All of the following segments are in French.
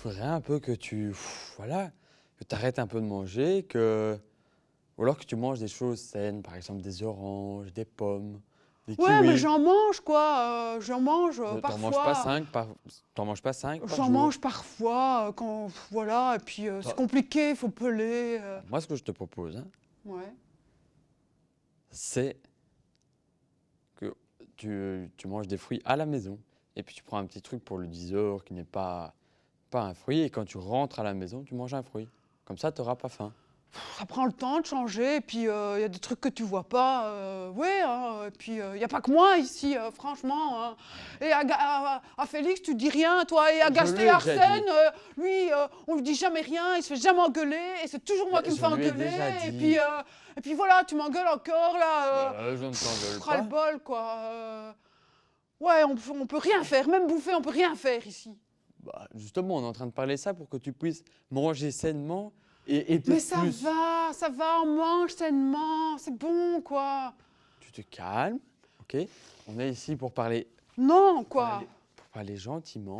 faudrait un peu que voilà, que tu arrêtes un peu de manger, ou alors que tu manges des choses saines, par exemple des oranges, des pommes, des Ouais, mais kiwis. j'en mange, quoi. J'en mange T'en manges pas parfois. 5 t'en manges pas 5 par J'en jour. mange parfois, quand... Voilà, et puis c'est Toi- compliqué, il faut peler. Moi, ce que je te propose, hein, Ouais. c'est que tu manges des fruits à la maison. Et puis tu prends un petit truc pour le 10 heures qui n'est pas un fruit. Et quand tu rentres à la maison, tu manges un fruit. Comme ça, tu n'auras pas faim. Ça prend le temps de changer, et puis il y a des trucs que tu vois pas. Ouais, hein, et puis il n'y a pas que moi ici, franchement. Hein. Et à Félix, tu dis rien, toi. Et à Je Gaston lui ai déjà Arsène, dit. lui, on lui dit jamais rien, il se fait jamais engueuler, et c'est toujours moi Mais qui me je fais lui ai engueuler. déjà Et dit. puis, voilà, tu m'engueules encore, là. Je ne t'engueule Ras le pas. bol, quoi. Ouais, on peut rien faire, même bouffer, on peut rien faire ici. Bah, justement, on est en train de parler ça pour que tu puisses manger sainement et Mais peut-être plus. ça va, on mange sainement, c'est bon, quoi. Tu te calmes, ok? On est ici pour parler, Non, quoi. pour parler gentiment.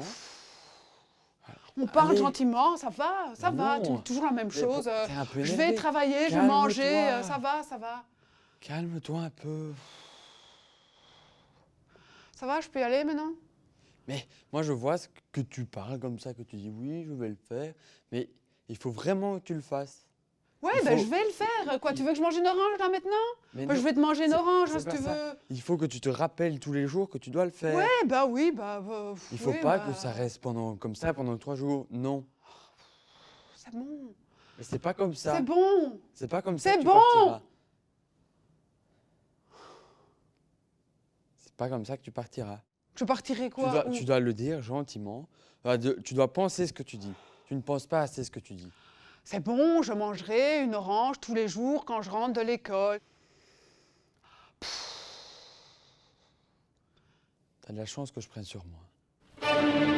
On parle Allez. gentiment, ça Mais va, non. toujours la même Mais chose. t'es un peu Je énervé. vais travailler, je vais Calme-toi. manger, ça va, ça va. Calme-toi un peu. Ça va, je peux y aller maintenant? Mais moi, je vois ce que tu parles comme ça, que tu dis oui, je vais le faire. Mais il faut vraiment que tu le fasses. Ouais, Il ben faut- je vais le faire. Quoi, il- tu veux que je mange une orange là maintenant? Mais Ben, non, je vais te manger une c'est- orange, c'est si pas tu ça. veux. Il faut que tu te rappelles tous les jours que tu dois le faire. Ouais, bah oui, Il faut oui, pas que ça reste comme ça pendant 3 jours. Non. C'est bon, Mais c'est pas comme ça. c'est bon, C'est pas comme ça c'est que tu bon. partiras. C'est pas comme ça que tu partiras. Je partirai quoi? Où? Tu dois le dire gentiment. Tu dois penser ce que tu dis. Tu ne penses pas assez ce que tu dis. C'est bon, je mangerai une orange tous les jours quand je rentre de l'école. T'as de la chance que je prenne sur moi.